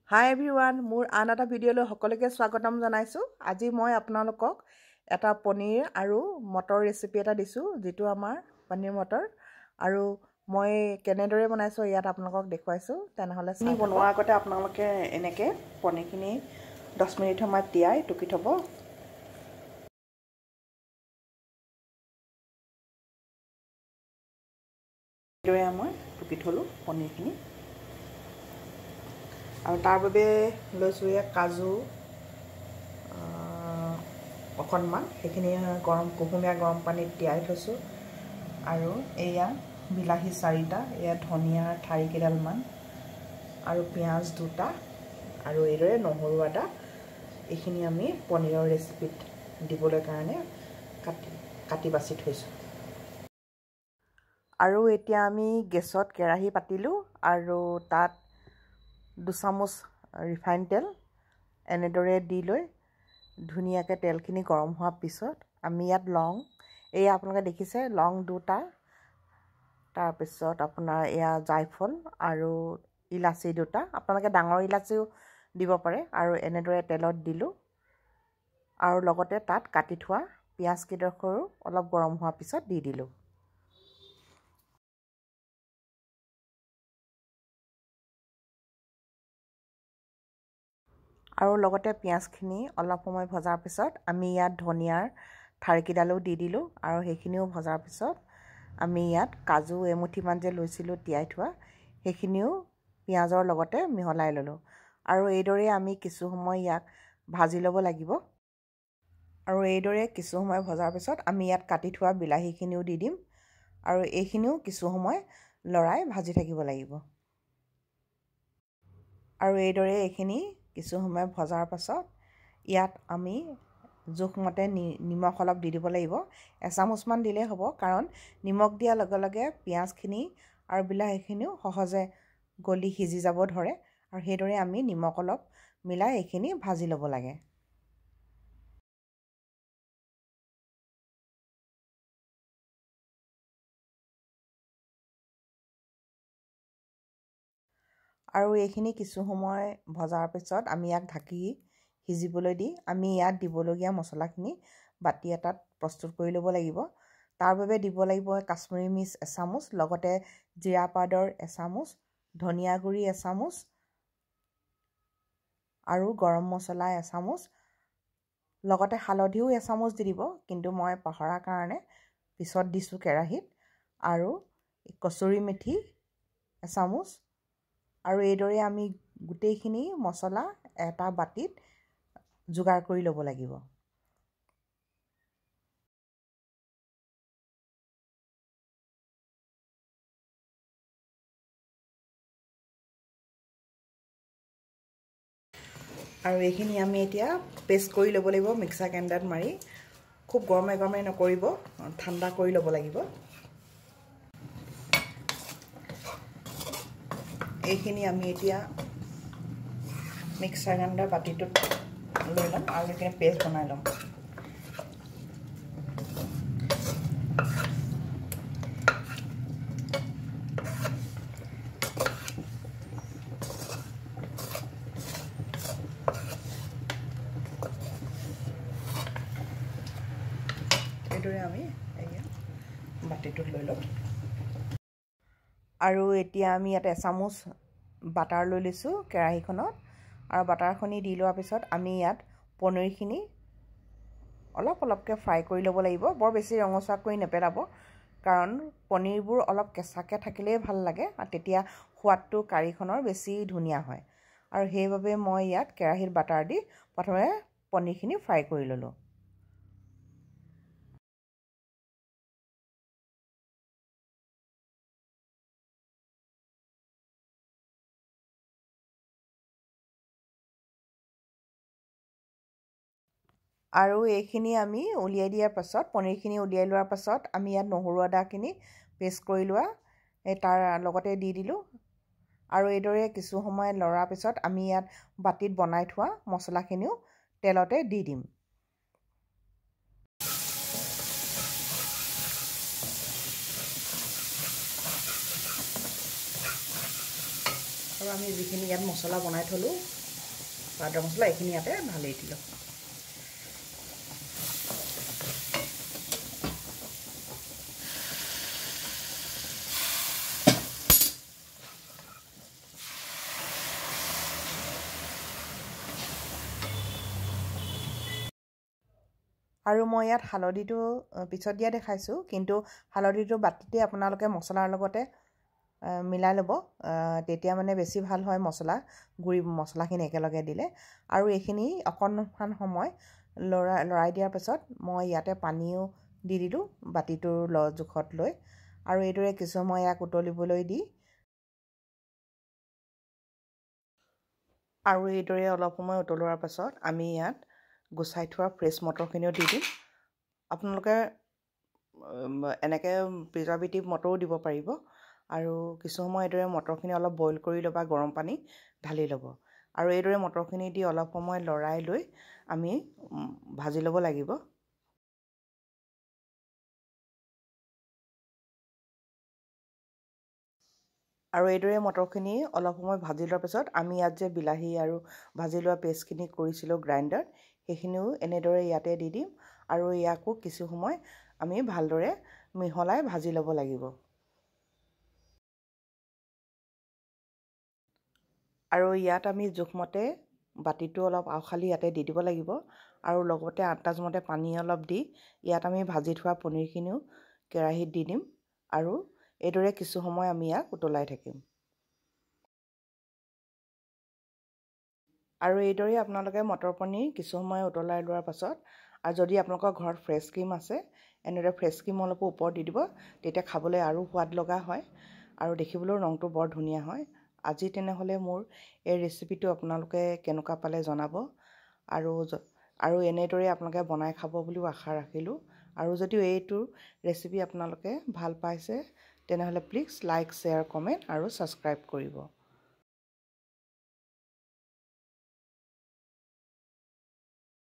হাই everyone, মোৰ আন এটা ভিডিঅ'লৈ সকলোকে স্বাগতম জনাইছোঁ। আজি মই আপোনালোকক এটা পনীৰ আৰু মটৰ ৰেচিপি এটা দিছোঁ, যিটো আমাৰ পনীৰ মটৰ। আৰু মই কেনেদৰে বনাইছোঁ ইয়াত আপোনালোকক দেখুৱাইছোঁ। তেনেহ'লে বনোৱাৰ আগতে আপোনালোকে এনেকৈ পনীৰখিনি 10 মিনিট সময় তিয়াই টুকি থ'ব। এইদৰে মই টুকি থ'লোঁ পনীৰখিনি। আৰু তাৰ বাবে লৈছোঁ ইয়াত কাজু অকণমান, সেইখিনি কুহুমীয়া গৰম পানীত তিয়াই থৈছোঁ। আৰু এয়া বিলাহী 4টা, এয়া ধনিয়াৰ ঠাৰি কেইডালমান, আৰু পিঁয়াজ 2টা, আৰু এইদৰে নহৰু এটা। এইখিনি আমি পনীৰৰ ৰেচিপিত দিবলৈ কাৰণে কাটি বাছি থৈছোঁ। আৰু এতিয়া আমি গেছত কেৰাহী পাতিলোঁ, আৰু তাত 2 চামুচ ৰিফাইন তেল এনেদৰে দি লৈ ধুনীয়াকৈ তেলখিনি গৰম হোৱাৰ পিছত আমি ইয়াত লং, এয়া আপোনালোকে দেখিছে লং 2টা, তাৰপিছত আপোনাৰ এয়া জায়ফল আৰু ইলাচি 2টা, আপোনালোকে ডাঙৰ ইলাচিও দিব পাৰে। আৰু এনেদৰে তেলত দিলোঁ, আৰু লগতে তাত কাটি থোৱা পিঁয়াজ কেইডোখৰো অলপ গৰম হোৱাৰ পিছত দি দিলোঁ। আৰু লগতে পিঁয়াজখিনি অলপ সময় ভজাৰ পিছত আমি ইয়াত ধনিয়াৰ ঠাৰিকেইডালো দি দিলোঁ, আৰু সেইখিনিও ভজাৰ পিছত আমি ইয়াত কাজু এমুঠিমান যে লৈছিলোঁ তিয়াই থোৱা, সেইখিনিও পিঁয়াজৰ লগতে মিহলাই ল'লোঁ। আৰু এইদৰে আমি কিছু সময় ইয়াক ভাজি ল'ব লাগিব। আৰু এইদৰে কিছু সময় ভজাৰ পিছত আমি ইয়াত কাটি থোৱা বিলাহীখিনিও দি দিম, আৰু এইখিনিও কিছু সময় লৰাই ভাজি থাকিব লাগিব। আৰু এইদৰে এইখিনি কিছু সময় ভজাৰ পাছত ইয়াত আমি জোখমতে নিমখ অলপ দি দিব লাগিব। এচামুচমান দিলেই হ'ব, কাৰণ নিমখ দিয়াৰ লগে লগে পিঁয়াজখিনি আৰু বিলাহীখিনিও সহজে গলি সিজি যাব ধৰে, আৰু সেইদৰে আমি নিমখ অলপ মিলাই এইখিনি ভাজি ল'ব লাগে। আৰু এইখিনি কিছু সময় ভজাৰ পিছত আমি ইয়াক ঢাকি সিজিবলৈ দি আমি ইয়াত দিবলগীয়া মছলাখিনি বাতি এটাত প্ৰস্তুত কৰি ল'ব লাগিব। তাৰ বাবে দিব লাগিব কাশ্মীৰী মিৰ্চ এচামুচ, লগতে জিৰা পাউডাৰ এচামুচ, ধনিয়া গুড়ি এচামুচ, আৰু গৰম মছলা এচামুচ, লগতে হালধিও এচামুচ দি দিব, কিন্তু মই পাহৰাৰ কাৰণে পিছত দিছোঁ কেৰাহীত। আৰু কচুৰি মেথি এচামুচ। আৰু এইদৰে আমি গোটেইখিনি মছলা এটা বাতিত যোগাৰ কৰি ল'ব লাগিব। আৰু এইখিনি আমি এতিয়া পেষ্ট কৰি ল'ব লাগিব মিক্সাৰ গ্ৰাইণ্ডাৰত মাৰি। খুব গৰমে গৰমে নকৰিব, ঠাণ্ডা কৰি ল'ব লাগিব। এইখিনি আমি এতিয়া মিক্সাৰ গ্ৰাইণ্ডাৰ বাতিটোত লৈ ল'ম, আৰু এইখিনি পেষ্ট বনাই ল'ম। এইদৰে আমি এয়া বাতিটোত লৈ ল'ম। আৰু এতিয়া আমি ইয়াত এচামুচ বাটাৰ লৈ লৈছোঁ কেৰাহীখনত, আৰু বাটাৰখিনি দি লোৱাৰ পিছত আমি ইয়াত পনীৰখিনি অলপ অলপকৈ ফ্ৰাই কৰি ল'ব লাগিব। বৰ বেছি ৰঙচুৱা কৰি নেপেলাব, কাৰণ পনীৰবোৰ অলপ কেঁচাকৈ থাকিলেই ভাল লাগে, আৰু তেতিয়া সোৱাদটো কাৰীখনৰ বেছি ধুনীয়া হয়। আৰু সেইবাবে মই ইয়াত কেৰাহীত বাটাৰ দি প্ৰথমে পনীৰখিনি ফ্ৰাই কৰি ল'লোঁ। আৰু এইখিনি আমি উলিয়াই দিয়াৰ পাছত, পনীৰখিনি উলিয়াই লোৱাৰ পাছত আমি ইয়াত নহৰু আদাখিনি পেষ্ট কৰি লোৱা তাৰ লগতে দি দিলোঁ। আৰু এইদৰে কিছু সময় লৰাৰ পিছত আমি ইয়াত বাতিত বনাই থোৱা মছলাখিনিও তেলতে দি দিম। আৰু আমি যিখিনি ইয়াত মছলা বনাই থ'লোঁ পাউডাৰ মছলা এইখিনি ইয়াতে ঢালি দিলোঁ। আৰু মই ইয়াত হালধিটো পিছত দিয়া দেখাইছোঁ, কিন্তু হালধিটো বাতিতে আপোনালোকে মছলাৰ লগতে মিলাই ল'ব, তেতিয়া মানে বেছি ভাল হয় মছলাখিনি একেলগে দিলে। আৰু এইখিনি অকণমান সময় লৰাই দিয়াৰ পাছত মই ইয়াতে পানীও দি দিলোঁ বাতিটোৰ জোখত লৈ, আৰু এইদৰে কিছু সময় ইয়াক উতলিবলৈ দি আৰু এইদৰে অলপ সময় উতলোৱাৰ পাছত আমি ইয়াত গুচাই থোৱা ফ্ৰেছ মটৰখিনিও দি দিম। আপোনালোকে এনেকৈ প্ৰিজাৰ্ভেটিভ মটৰো দিব পাৰিব। আৰু কিছু সময় এইদৰে মটৰখিনি অলপ বইল কৰি ল'বা, গৰম পানী ঢালি ল'ব, আৰু এইদৰে মটৰখিনি দি অলপ সময় লৰাই লৈ আমি ভাজি ল'ব লাগিব। আৰু এইদৰে মটৰখিনি অলপ সময় ভাজি লোৱাৰ পিছত আমি ইয়াত যে বিলাহী আৰু ভাজি লোৱা পেষ্টখিনি কৰিছিলোঁ গ্ৰাইণ্ডাৰ, সেইখিনিও এনেদৰে ইয়াতে দি দিম, আৰু ইয়াকো কিছু সময় আমি ভালদৰে মিহলাই ভাজি ল'ব লাগিব। আৰু ইয়াত আমি জোখমতে বাতিটো অলপ আওখালি ইয়াতে দি দিব লাগিব, আৰু লগতে আন্দাজমতে পানী অলপ দি ইয়াত আমি ভাজি থোৱা পনীৰখিনিও কেৰাহীত দি দিম, আৰু এইদৰে কিছু সময় আমি ইয়াক উতলাই থাকিম। আৰু এইদৰে আপোনালোকে মটৰ পনীৰ কিছু সময় উতলাই লোৱাৰ পাছত, আৰু যদি আপোনালোকৰ ঘৰত ফ্ৰেছ ক্ৰীম আছে, এনেদৰে ফ্ৰেছ ক্ৰীম অলপো ওপৰত দি দিব, তেতিয়া খাবলৈ আৰু সোৱাদ লগা হয়, আৰু দেখিবলৈও ৰংটো বৰ ধুনীয়া হয়। আজি তেনেহ'লে মোৰ এই ৰেচিপিটো আপোনালোকে কেনেকুৱা পালে জনাব, আৰু এনেদৰে আপোনালোকে বনাই খাব বুলিও আশা ৰাখিলোঁ। আৰু যদিও এইটো ৰেচিপি আপোনালোকে ভাল পাইছে, তেনেহ'লে প্লিজ লাইক, শ্বেয়াৰ, কমেণ্ট আৰু ছাবস্ক্ৰাইব কৰিব।